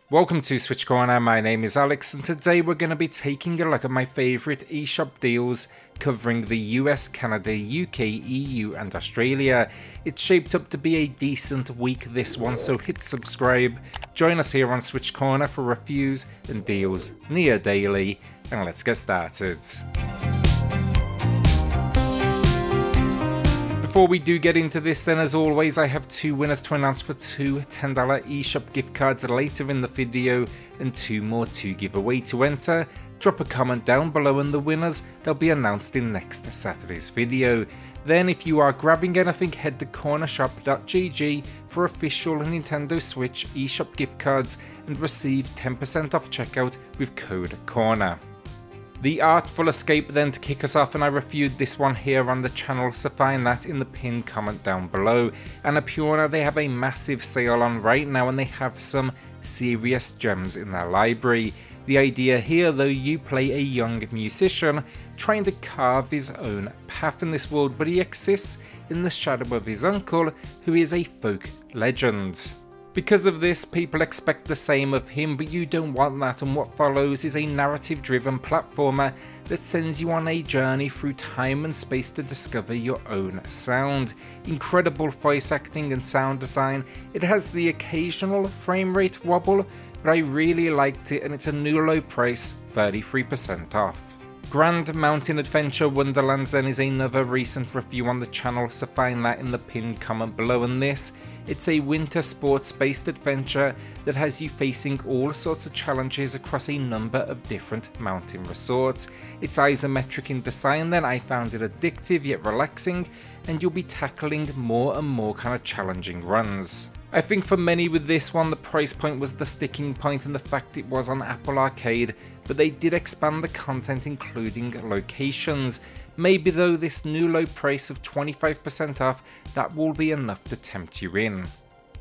Welcome to SwitchCorner, my name is Alex and today we're going to be taking a look at my favourite eShop deals covering the US, Canada, UK, EU and Australia. It's shaped up to be a decent week this one, so hit subscribe, join us here on SwitchCorner for reviews and deals near daily, and let's get started. Before we do get into this then, as always, I have two winners to announce for two $10 eShop gift cards later in the video and two more to give away. To enter, drop a comment down below and the winners, they'll be announced in next Saturday's video. Then if you are grabbing anything, head to cornershop.gg for official Nintendo Switch eShop gift cards and receive 10% off checkout with code CORNER. The Artful Escape then to kick us off, and I reviewed this one here on the channel, so find that in the pinned comment down below. And Annapurna, they have a massive sale on right now and they have some serious gems in their library. The idea here though, you play a young musician trying to carve his own path in this world, but he exists in the shadow of his uncle who is a folk legend. Because of this, people expect the same of him, but you don't want that, and what follows is a narrative-driven platformer that sends you on a journey through time and space to discover your own sound. Incredible voice acting and sound design. It has the occasional frame rate wobble, but I really liked it, and it's a new low price, 33% off. Grand Mountain Adventure Wonderlands then is another recent review on the channel, so find that in the pinned comment below. And this, it's a winter sports based adventure that has you facing all sorts of challenges across a number of different mountain resorts. It's isometric in design then, I found it addictive yet relaxing, and you'll be tackling more and more kind of challenging runs. I think for many with this one, the price point was the sticking point and the fact it was on Apple Arcade, but they did expand the content including locations. Maybe though this new low price of 25% off, that will be enough to tempt you in.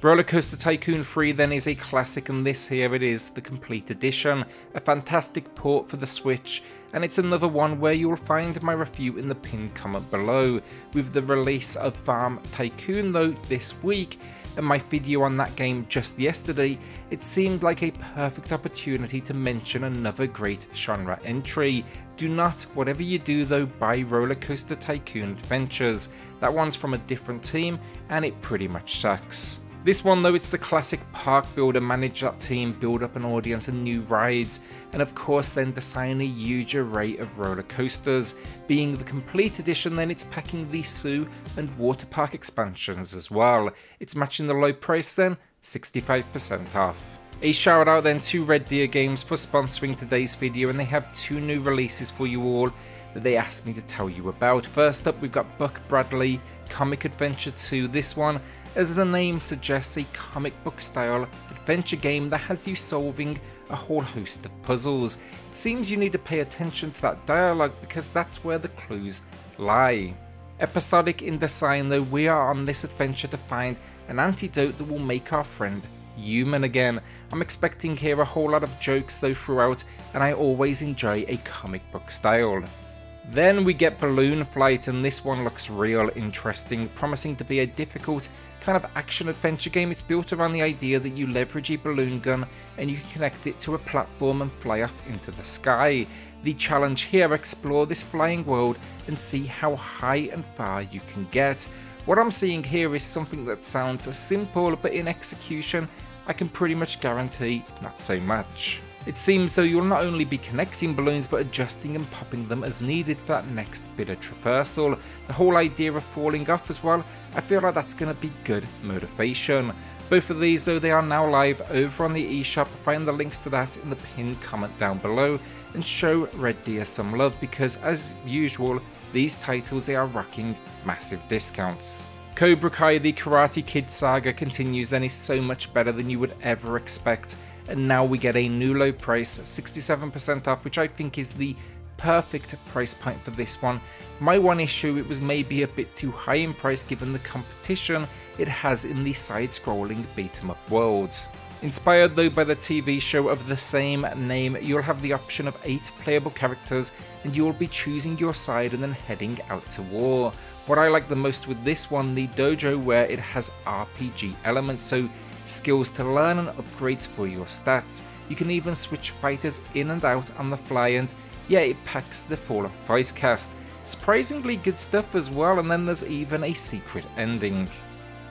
RollerCoaster Tycoon 3 then is a classic, and this here it is, the complete edition, a fantastic port for the Switch, and it's another one where you'll find my review in the pinned comment below. With the release of Farm Tycoon though this week, and my video on that game just yesterday, it seemed like a perfect opportunity to mention another great genre entry. Do not, whatever you do though, buy RollerCoaster Tycoon Adventures. That one's from a different team and it pretty much sucks. This one though, it's the classic park builder, manage that team, build up an audience and new rides, and of course then design a huge array of roller coasters. Being the complete edition then, it's packing the zoo and water park expansions as well. It's matching the low price then, 65% off. A shout out then to RedDeer Games for sponsoring today's video, and they have two new releases for you all that they asked me to tell you about. First up, we've got Buck Bradley Comic Adventure 2. This one, as the name suggests, a comic book style adventure game that has you solving a whole host of puzzles. It seems you need to pay attention to that dialogue because that's where the clues lie. Episodic in design though, we are on this adventure to find an antidote that will make our friend human again. I'm expecting here a whole lot of jokes though throughout, and I always enjoy a comic book style. Then we get Balloon Flight, and this one looks real interesting, promising to be a difficult kind of action adventure game. It's built around the idea that you leverage a balloon gun and you can connect it to a platform and fly off into the sky. The challenge here, explore this flying world and see how high and far you can get. What I'm seeing here is something that sounds simple, but in execution I can pretty much guarantee not so much. It seems though you'll not only be connecting balloons but adjusting and popping them as needed for that next bit of traversal. The whole idea of falling off as well, I feel like that's going to be good motivation. Both of these though, they are now live over on the eShop. Find the links to that in the pinned comment down below and show RedDeer some love, because as usual these titles, they are rocking massive discounts. Cobra Kai the Karate Kid Saga continues then, is so much better than you would ever expect, and now we get a new low price, 67% off, which I think is the perfect price point for this one. My one issue, it was maybe a bit too high in price given the competition it has in the side-scrolling beat-em-up world. Inspired though by the TV show of the same name, you'll have the option of 8 playable characters and you'll be choosing your side and then heading out to war. What I like the most with this one, the dojo, where it has RPG elements, so skills to learn and upgrades for your stats. You can even switch fighters in and out on the fly, and yeah, it packs the full voice cast. Surprisingly good stuff as well, and then there's even a secret ending.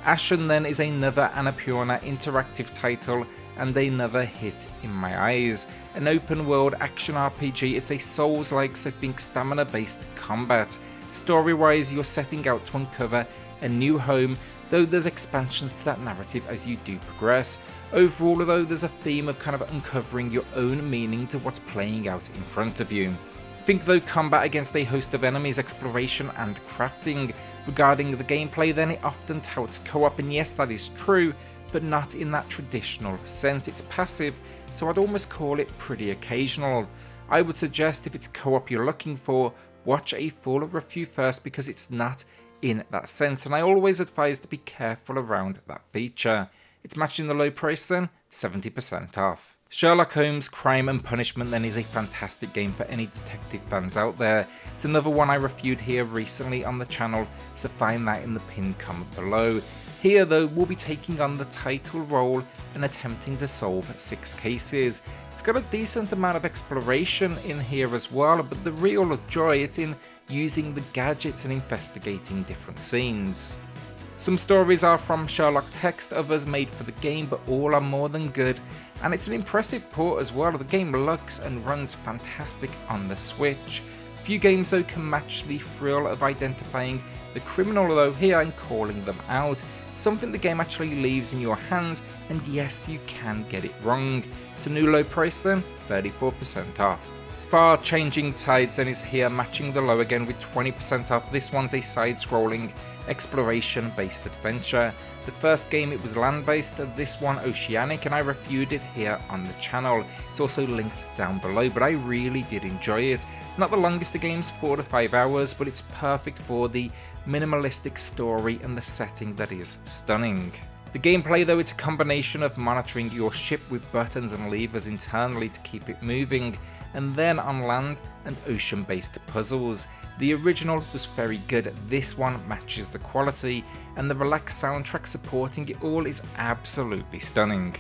Ashen then is another Annapurna interactive title and another hit in my eyes. An open world action RPG, it's a Souls-like, so think stamina based combat. Story wise, you're setting out to uncover a new home, though there's expansions to that narrative as you do progress. Overall though, there's a theme of kind of uncovering your own meaning to what's playing out in front of you. Think though combat against a host of enemies, exploration and crafting. Regarding the gameplay then, it often touts co-op, and yes, that is true, but not in that traditional sense. It's passive, so I'd almost call it pretty occasional. I would suggest if it's co-op you're looking for, watch a full review first, because it's not in that sense, and I always advise to be careful around that feature. It's matching the low price then, 70% off. Sherlock Holmes Crime and Punishment then is a fantastic game for any detective fans out there. It's another one I reviewed here recently on the channel, so find that in the pinned comment below. Here though, we'll be taking on the title role and attempting to solve 6 cases. It's got a decent amount of exploration in here as well, but the real joy it's in using the gadgets and investigating different scenes. Some stories are from Sherlock text, others made for the game, but all are more than good, and it's an impressive port as well. The game looks and runs fantastic on the Switch. Few games though can match the thrill of identifying the criminal, though here I'm calling them out. Something the game actually leaves in your hands, and yes, you can get it wrong. It's a new low price then, 34% off. Far Changing Tides then is here, matching the low again with 20% off. This one's a side-scrolling exploration based adventure. The first game it was land based, this one oceanic, and I reviewed it here on the channel. It's also linked down below, but I really did enjoy it. Not the longest of games, 4 to 5 hours, but it's perfect for the minimalistic story and the setting that is stunning. The gameplay though, it's a combination of monitoring your ship with buttons and levers internally to keep it moving, and then on land and ocean based puzzles. The original was very good, this one matches the quality, and the relaxed soundtrack supporting it all is absolutely stunning.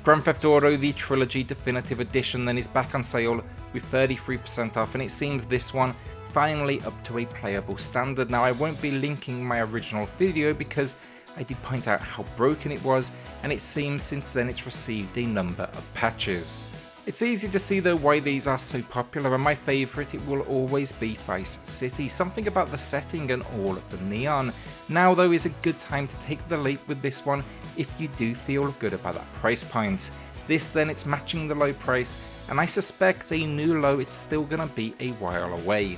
Grand Theft Auto the Trilogy Definitive Edition then is back on sale with 33% off, and it seems this one finally up to a playable standard. Now I won't be linking my original video because I did point out how broken it was, and it seems since then it's received a number of patches. It's easy to see though why these are so popular, and my favourite it will always be Vice City. Something about the setting and all of the neon. Now though is a good time to take the leap with this one if you do feel good about that price point. This then, it's matching the low price, and I suspect a new low it's still gonna be a while away.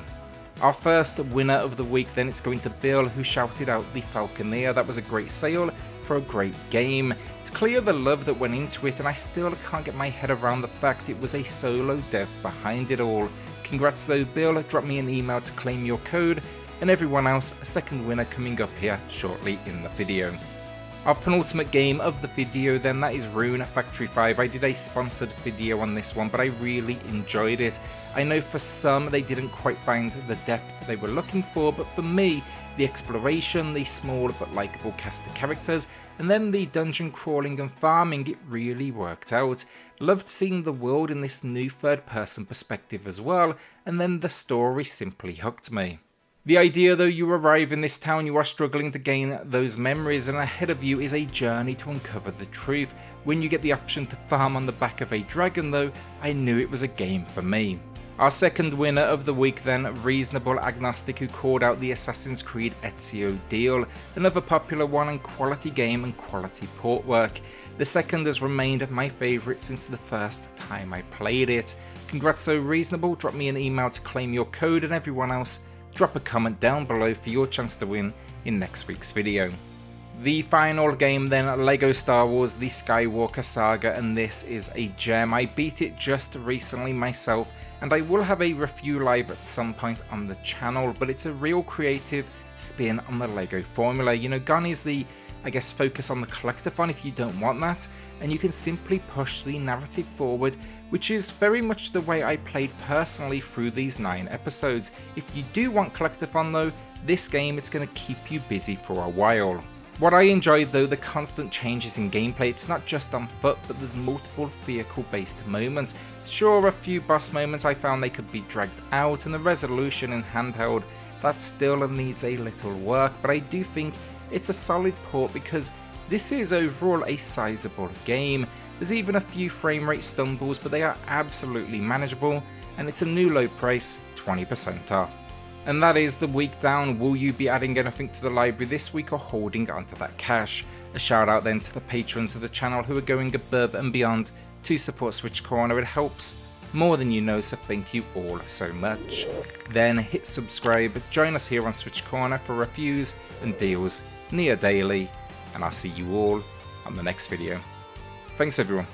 Our first winner of the week then, it's going to Bill, who shouted out the Falconeer. That was a great sale for a great game. It's clear the love that went into it, and I still can't get my head around the fact it was a solo dev behind it all. Congrats though Bill, drop me an email to claim your code, and everyone else, a second winner coming up here shortly in the video. Our penultimate game of the video then, that is Rune Factory 5. I did a sponsored video on this one, but I really enjoyed it. I know for some they didn't quite find the depth they were looking for, but for me, the exploration, the small but likeable cast of characters, and then the dungeon crawling and farming, it really worked out. Loved seeing the world in this new third person perspective as well, and then the story simply hooked me. The idea though, you arrive in this town, you are struggling to gain those memories, and ahead of you is a journey to uncover the truth. When you get the option to farm on the back of a dragon though, I knew it was a game for me. Our second winner of the week then, Reasonable Agnostic, who called out the Assassin's Creed Ezio deal. Another popular one and quality game and quality port work. The second has remained my favourite since the first time I played it. Congrats though Reasonable, drop me an email to claim your code, and everyone else, drop a comment down below for your chance to win in next week's video. The final game then, LEGO Star Wars The Skywalker Saga, and this is a gem. I beat it just recently myself, and I will have a review live at some point on the channel, but it's a real creative spin on the LEGO formula. You know, gone is the, I guess, focus on the collectathon if you don't want that, and you can simply push the narrative forward, which is very much the way I played personally through these 9 episodes. If you do want collectathon though, this game it's going to keep you busy for a while. What I enjoyed though, the constant changes in gameplay. It's not just on foot, but there's multiple vehicle based moments. Sure, a few boss moments I found they could be dragged out, and the resolution in handheld, that still needs a little work, but I do think it's a solid port because this is overall a sizable game. There's even a few frame rate stumbles, but they are absolutely manageable, and it's a new low price, 20% off. And that is the week down. Will you be adding anything to the library this week or holding onto that cash? A shout out then to the patrons of the channel who are going above and beyond to support SwitchCorner. It helps more than you know, so thank you all so much. Then hit subscribe, join us here on SwitchCorner for reviews and deals near daily, and I'll see you all on the next video. Thanks everyone.